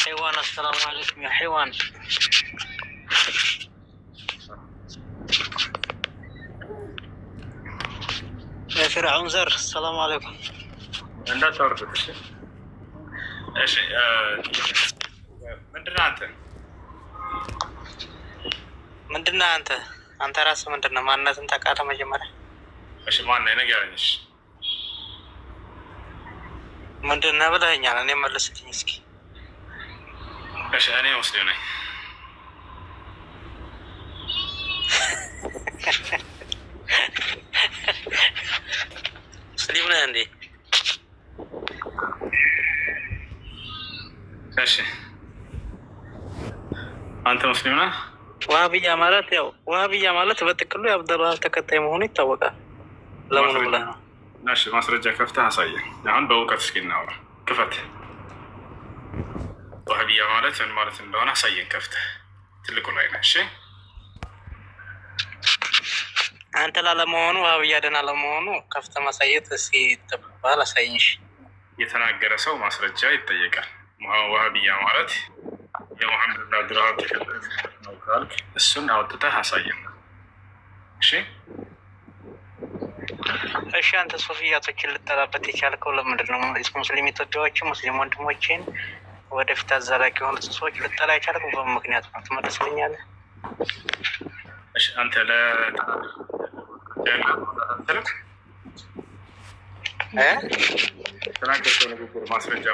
حيوان. السلام عليكم يا حيوان. يا فرعون زر. السلام عليكم. عندها توربت ايش ምንድነው አንተ ራስህ ምንድነው? ማንነትን ታውቃለህ መጀመሪያ? እሺ ማን ነገረኝሽ? ምንድነው ብለኸኛል? እኔ መልስልኝ እስኪ። እሺ እኔ ሙስሊም ነኝ። ሙስሊም ነህ እንዴ? እሺ አንተ ሙስሊም ነህ? ዋህብያ ማለት በጥቅሉ የአብደልዋሃብ ተከታይ መሆኑ ይታወቃል። ለምን ብለህ ነው? እሺ ማስረጃ ከፍተህ አሳየን። አሁን በእውቀት እስኪ እናውራ። ክፈት። ዋህብያ ማለት ምን ማለት እንደሆነ አሳየን ከፍተህ። ትልቁ ላይ ነህ። እሺ አንተ ላለመሆኑ ዋህብያ ደህና ለመሆኑ ከፍተህ ማሳየት እስኪ ተባል አሳየሽ። የተናገረ ሰው ማስረጃ ይጠየቃል። ዋህብያ ማለት የሙሐመድ ብን አብዱልዋሃብ ተከታይ ነው ካልክ እሱን አውጥተህ አሳየን። እሺ አንተ ሶፊያቶችን ልጠላበት የቻልከው ለምንድን ነው? ሙስሊም ኢትዮጵያዎችን ሙስሊም ወንድሞችን ወደፊት አዘላቂ የሆኑት ሰዎች ልጠላ የቻልከው በምን ምክንያት ነው? ትመልስልኛለህ? እሺ አንተ ተናገርከው ንግግር ማስረጃ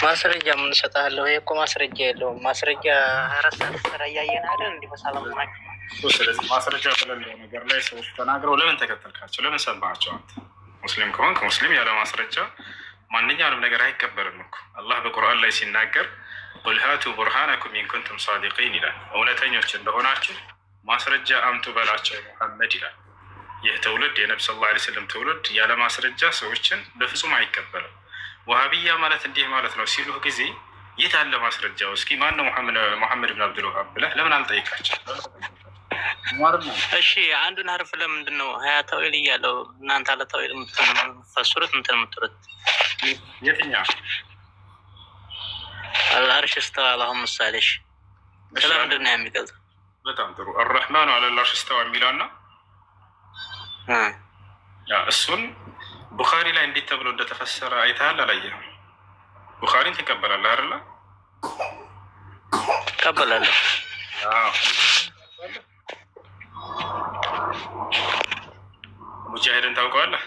ማስረጃ ምን እሰጥሃለሁ? ይሄ እኮ ማስረጃ የለውም። ማስረጃ ረሳት ስራ እያየን አይደል? እንዲህ በሰላም ናቸው። ስለዚህ ማስረጃ በሌለው ነገር ላይ ሰዎች ተናግረው ለምን ተከተልካቸው? ለምን ሰማቸው? አንተ ሙስሊም ከሆንክ ሙስሊም ያለ ማስረጃ ማንኛውንም ነገር አይቀበልም እኮ። አላህ በቁርአን ላይ ሲናገር ቁል ሃቱ ቡርሃነኩም ኢን ኩንቱም ሳዲቂን ይላል። እውነተኞች እንደሆናችሁ ማስረጃ አምጡ በላቸው ሙሐመድ ይላል። ይህ ትውልድ የነቢ ሰለላሁ ዐለይሂ ወሰለም ትውልድ ያለ ማስረጃ ሰዎችን በፍጹም አይቀበልም። ዋህብያ ማለት እንዲህ ማለት ነው ሲሉህ ጊዜ የት አለ ማስረጃው? እስኪ ማን ነው ሙሐመድ ብን አብዱልዋሃብ ብለህ ለምን አልጠይቃቸው? እሺ አንዱን ሀርፍ ለምንድን ነው ሀያ ተዊል እያለው እናንተ አለ ተዊል የምትፈስሩት እንትን የምትሉት? የትኛው አልአርሽ እስተዋ? አሁን ምሳሌሽ ስለምንድን ነው የሚገልጸው? በጣም ጥሩ። አርረሕማኑ ዐለል አርሽ እስተዋ የሚለውና እሱን ቡኻሪ ላይ እንዴት ተብሎ እንደተፈሰረ አይተሃል? አላየህም? ቡኻሪን ትቀበላለህ አይደለ? እቀበላለሁ። ሙጃሂድን ታውቀዋለህ?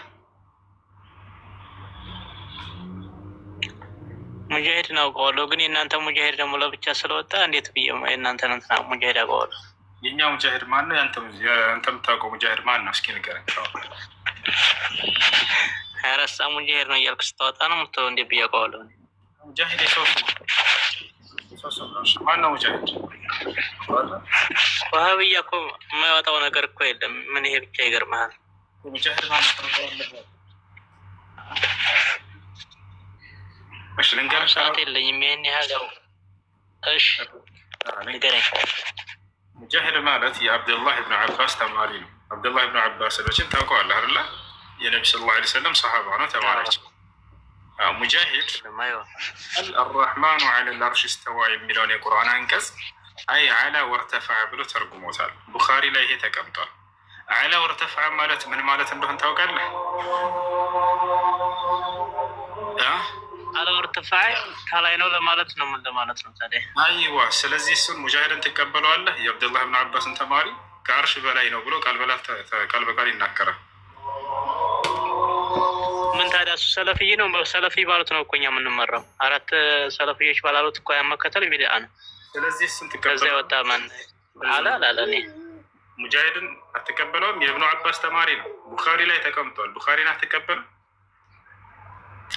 ሙጃሂድን አውቀዋለሁ፣ ግን የእናንተ ሙጃሂድ ደግሞ ለብቻ ስለወጣ እንዴት ብዬ የእናንተ እንትና ሙጃሂድ አውቀዋለሁ። የእኛ ሙጃሂድ ማን ነው? አንተ የምታውቀው ሙጃሂድ ማን ነው? እስኪ ንገረኝ። 24 ሰዓት ሙጃሂድ ነው እያልክ ስታወጣ ነው የምትለው። እንዴት ብዬ አውቀዋለሁ? ሙጃሂድ የሰው ማን ነው ሙጃሂድ? ዋህብያ እኮ የማያወጣው ነገር እኮ የለም። ምን ይሄ ብቻ ይገርምሃል። ሙጃሂድ ማን ነው? እሺ ልንገርህ፣ ሰዓት የለኝም ይሄን ያህል ያው። እሺ ንገረኝ። ሙጃሂድ ማለት የአብዱላህ ብን አባስ ተማሪ ነው። አብዱላህ ብን አባስ ልጅን ታውቀዋለህ አይደለ? የነቢ ሰለላሁ ዐለይሂ ወሰለም ሰሃባ ነው፣ ተማሪች። ሙጃሂድ አልረሕማኑ ዐለል አርሽ እስተዋ የሚለውን የቁርአን አንቀጽ አይ ዐላ ወርተፈዐ ብሎ ተርጉሞታል። ቡኻሪ ላይ ይሄ ተቀምጧል። ዐላ ወርተፈዐ ማለት ምን ማለት እንደሆን ታውቃለህ? ዐላ ወርተፈዐ ከላይ ነው ለማለት ነው። ምን ለማለት ነው ታዲያ? አይዋ። ስለዚህ እሱን ሙጃሂድን ትቀበለዋለህ? የአብዱላህ ብን አባስን ተማሪ ከአርሽ በላይ ነው ብሎ ቃል በቃል ይናገራል። ምን ታዲያ እሱ ሰለፊይ ነው? ሰለፊ ባሉት ነው እኮ እኛ የምንመራው። 4 ሰለፊዮች ባላሉት እኮ ያመከተል ቢድዓ ነው። ስለዚህ እሱን ትቀበለው። ከዛ የወጣ ማን አላለ? እኔ ሙጃሂድን አትቀበለውም? የብኑ አባስ ተማሪ ነው። ቡኻሪ ላይ ተቀምጧል። ቡኻሪን አትቀበለው?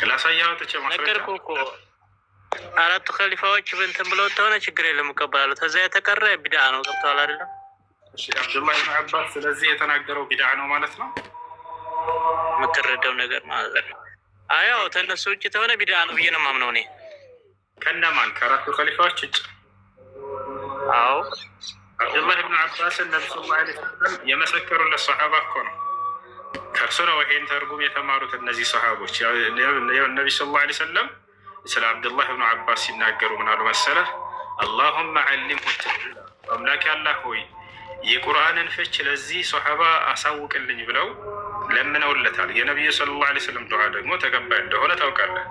ላሳያው ጥቼ ማስረጃ ነገርኩህ እኮ 4 ኸሊፋዎች በእንትን ብለው ተሆነ ችግር የለም እቀበላለሁ። ከዛ የተቀረ ቢድዓ ነው። ገብቶሃል አይደለም? እሺ አብዱላህ ብን አባስ ስለዚህ የተናገረው ቢድዓ ነው ማለት ነው። የምትረዳው ነገር ማለት ነው። አያው ተነሱ ውጭ ተሆነ ቢድዓ ነው ብዬ ነው የማምነው እኔ። ከነማን? ከአራቱ ኸሊፋዎች ውጭ? አዎ አብዱላህ ብን አባስ ነብዩ ሰለላሁ ዐለይሂ ወሰለም የመሰከሩለት ሰሃባ እኮ ነው። ከእርሱ ነው ይሄን ተርጉም የተማሩት እነዚህ ሰሃቦች። ነቢ ስ ላ ሰለም ስለ አብዱላህ ብኑ አባስ ሲናገሩ ምን አሉ መሰለህ? አላሁመ ዓሊምሁ ተእዊላ፣ አምላክ ያላህ ሆይ የቁርአንን ፍች ለዚህ ሰሓባ አሳውቅልኝ ብለው ለምነውለታል። የነቢዩ ስለ ላ ሰለም ዱዓ ደግሞ ተቀባይ እንደሆነ ታውቃለህ።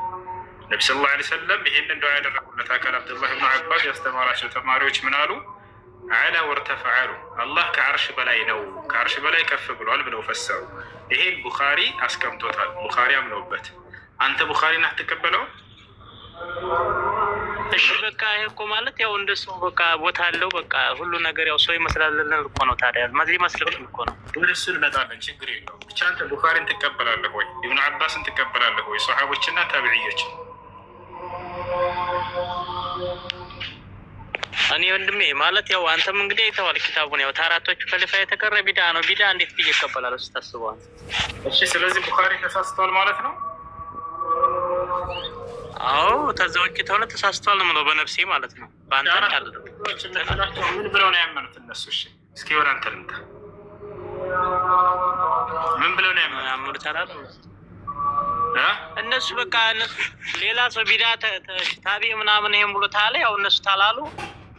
ነቢ ስ ላ ሰለም ይህንን ዱዓ ያደረጉለት አካል አብዱላህ ብኑ አባስ ያስተማራቸው ተማሪዎች ምን አሉ? አላ ወርተፈዓሉ፣ አላህ ከዓርሽ በላይ ነው፣ ከዓርሽ በላይ ከፍ ብሏል ብለው ፈሰሩ። ይሄን ቡኻሪ አስቀምጦታል። ቡኻሪ አምነውበት። አንተ ቡኻሪን አትቀበለው? እሺ በቃ ይሄ እኮ ማለት ያው እንደሱ በቃ ቦታ አለው። በቃ ሁሉ ነገር ያው ሰው ይመስላል እኮ ነው። ታዲያ ሊመስልብን እኮ ነው። ወደ እሱ እንመጣለን፣ ችግር የለውም። ብቻ አንተ ቡኻሪን ትቀበላለህ ወይ? ኢብኑ አባስን ትቀበላለህ ወይ? ሰሓቦችና ታቢዕዮችን? እኔ ወንድሜ ማለት ያው አንተም እንግዲህ አይተዋል ኪታቡን። ያው ታራቶቹ ከሊፋ የተቀረ ቢዳ ነው። ቢዳ እንዴት ብዬ እቀበላለሁ ስታስበዋል? እሺ ስለዚህ ቡኻሪ ተሳስቷል ማለት ነው? አዎ ከዛ ውጭ ተሆነ ተሳስቷል ነው የምለው በነፍሴ ማለት ነው። በአንተ ያለ ምን ብለው ነው ያመኑት እነሱ? እሺ እስኪ ወደ አንተ ልምጣ። ምን ብለው ነው ያመኑት? ታላሉ እነሱ በቃ እነሱ ሌላ ሰው ቢዳ ታቢ ምናምን ይሄን ብሎ ታለ ያው እነሱ ታላሉ።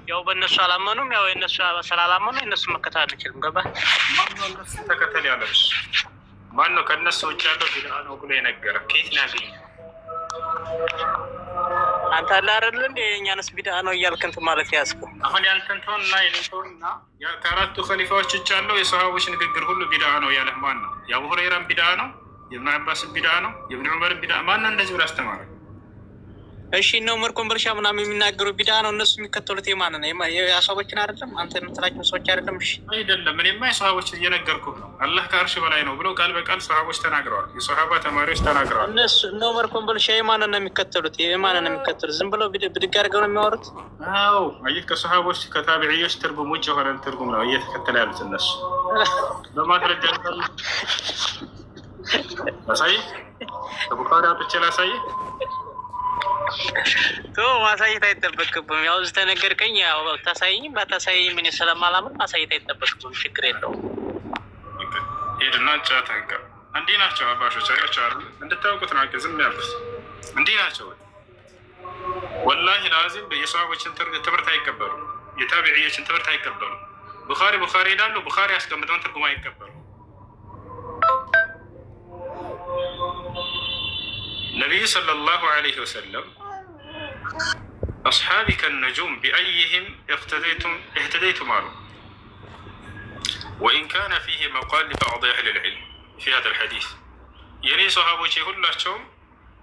ያው በእነሱ አላመኑም። ያው የእነሱ ስላላመኑ የእነሱ መከተል አንችልም። ገባህ? ማነው እነሱ ተከተል ያለሽ? ማነው ከእነሱ ውጭ ያለው ቢዳ ነው ብሎ የነገረ? ከየት ነው ያገኘው? አንተ አለ አይደል እንደ የእኛንስ ቢዳ ነው እያልክ እንትን ማለት ያዝከው። አሁን ያንተን ተውና የኔተውና ከአራቱ ኸሊፋዎች ውጭ ያለው የሰሃቦች ንግግር ሁሉ ቢዳ ነው ያለህ ማን ነው? የአቡ ሁረይራን ቢዳ ነው? የእብኑ አባስን ቢዳ ነው? የእብኑ ዑመርን ቢዳ ማን ነው እንደዚህ ብሎ አስተማረ? እሺ ነው ዑመር ኮምቦልቻ ምናምን የሚናገሩ ቢዳ ነው እነሱ የሚከተሉት የማን ነው? የሰሃቦችን አይደለም? አንተ የምትላቸው ሰዎች አይደለም? እሺ አይደለም። እኔማ የሰሃቦች እየነገርኩህ ነው። አላህ ከአርሽ በላይ ነው ብለው ቃል በቃል ሰሃቦች ተናግረዋል። የሰሃባ ተማሪዎች ተናግረዋል። እነሱ እነ ዑመር ኮምቦልቻ የማንን ነው የሚከተሉት? የማንን ነው የሚከተሉት? ዝም ብለው ብድግ አድርገው ነው የሚያወሩት። አዎ አየህ፣ ከሰሃቦች ከታቢዕዮች ትርጉም ውጭ የሆነ ትርጉም ነው እየተከተለ ያሉት እነሱ። በማስረጃ ላሳይህ፣ ከቡኻሪ አውጥቼ ላሳይህ። ማሳየት አይጠበቅብም። ያው ስተነገርከኝ ያው ታሳየኝም ባታሳየኝም እኔ ስለማላምን ማሳየት አይጠበቅብም። ችግር የለውም። ሄድና ጫት አንቀ እንዲህ ናቸው አባሾች አሉ እንድታውቁት ነው። ዝም ያሉት እንዲህ ናቸው። ወላሂ ላዚም የሰሃቦችን ትምህርት አይቀበሉ፣ የታቢዕዮችን ትምህርት አይቀበሉ። ቡኻሪ ይላሉ። ቡኻሪ ያስቀምጠውን ትርጉም አይቀበሉ። ነቢዩ ሰለላሁ ዐለይሂ ወሰለም አስሓቢ ከነጁም ቢአይህም እህተደይቱም አሉ። ወኢን ካነ ፊህ መቃል ሊበዕድ አህሊ ልዕልም ፊ ሃዛ ልሐዲስ። የኔ ሰሃቦቼ ሁላቸውም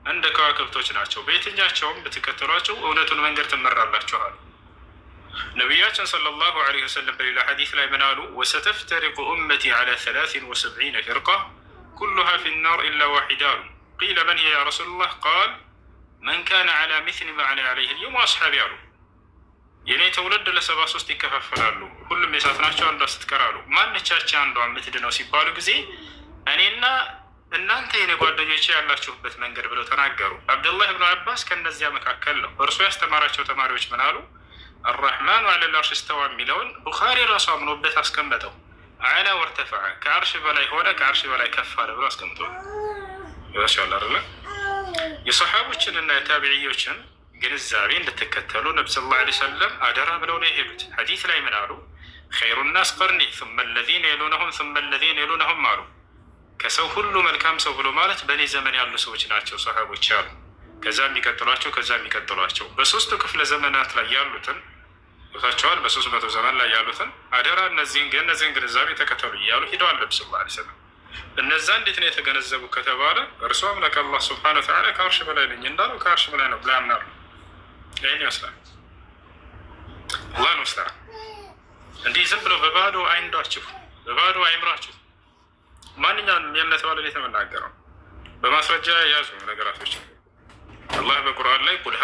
እንደ ከዋክብቶች ናቸው፣ በየትኛቸውም ብትከተሏቸው እውነቱን መንገድ ትመራላችኋል። ነቢያችን ሰለላሁ ዐለይሂ ወሰለም በሌላ ሐዲስ ላይ ምን አሉ? ወሰተፍተሪቁ ኡመቲ ዐላ 73 ፊርቃ ኩሉሃ ፊ ናር ኢላ ዋሒዳ አሉ። ቂለ መን ሂየ ያ ረሱለላህ ቃል መን ካነ ዐላ ሚስሊ ማ አነ ዐለይሂ ልየውም አስሓቢ አሉ። የእኔ ትውልድ ለ73 ይከፋፈላሉ፣ ሁሉም የሳት ናቸው፣ አንዷ ስትቀራሉ። ማነቻቸው አንዷ የምትድነው ሲባሉ ጊዜ እኔና እናንተ የኔ ጓደኞቼ ያላችሁበት መንገድ ብለው ተናገሩ። አብዱላህ ብኑ አባስ ከእነዚያ መካከል ነው። እርሱ ያስተማራቸው ተማሪዎች ምን አሉ? አራሕማኑ ዐለል ዐርሽ እስተዋ የሚለውን ቡኻሪ ራሱ አምኖበት አስቀመጠው። ዐላ ወርተፈዐ፣ ከአርሽ በላይ ሆነ፣ ከአርሽ በላይ ከፍ አለ ብሎ አስቀምጠው ይወሻል አይደለ? የሰሓቦችን እና የታቢዕዮችን ግንዛቤ እንድትከተሉ ነቢ ስ ላ ሰለም አደራ ብለው ነው የሄዱት። ሐዲስ ላይ ምን አሉ? ኸይሩ ናስ ቀርኒ ثመ ለዚነ የሉነሁም ثመ ለዚነ የሉነሁም አሉ። ከሰው ሁሉ መልካም ሰው ብሎ ማለት በእኔ ዘመን ያሉ ሰዎች ናቸው ሰሓቦች አሉ። ከዛ የሚቀጥሏቸው ከዛ የሚቀጥሏቸው በሶስቱ ክፍለ ዘመናት ላይ ያሉትን ቦታቸዋል። በ300 ዘመን ላይ ያሉትን አደራ እነዚህን ግንዛቤ ተከተሉ እያሉ ሂደዋል ነቢ ስ ላ ሰለም። እነዛ እንዴት ነው የተገነዘቡ ከተባለ እርሱ አምላክ አላህ ስብሐነ ወተዓላ ከአርሽ በላይ ነኝ እንዳለው ከአርሽ በላይ ነው ብላ ያምናሉ። ይህን ይመስላል። አላህ ንስተራ እንዲህ ዝም ብለው በባዶ አይንዷችሁ፣ በባዶ አይምራችሁ። ማንኛውንም የእምነት ባለቤት የተመናገረው በማስረጃ የያዙ ነገራቶች አላህ በቁርአን ላይ ቁል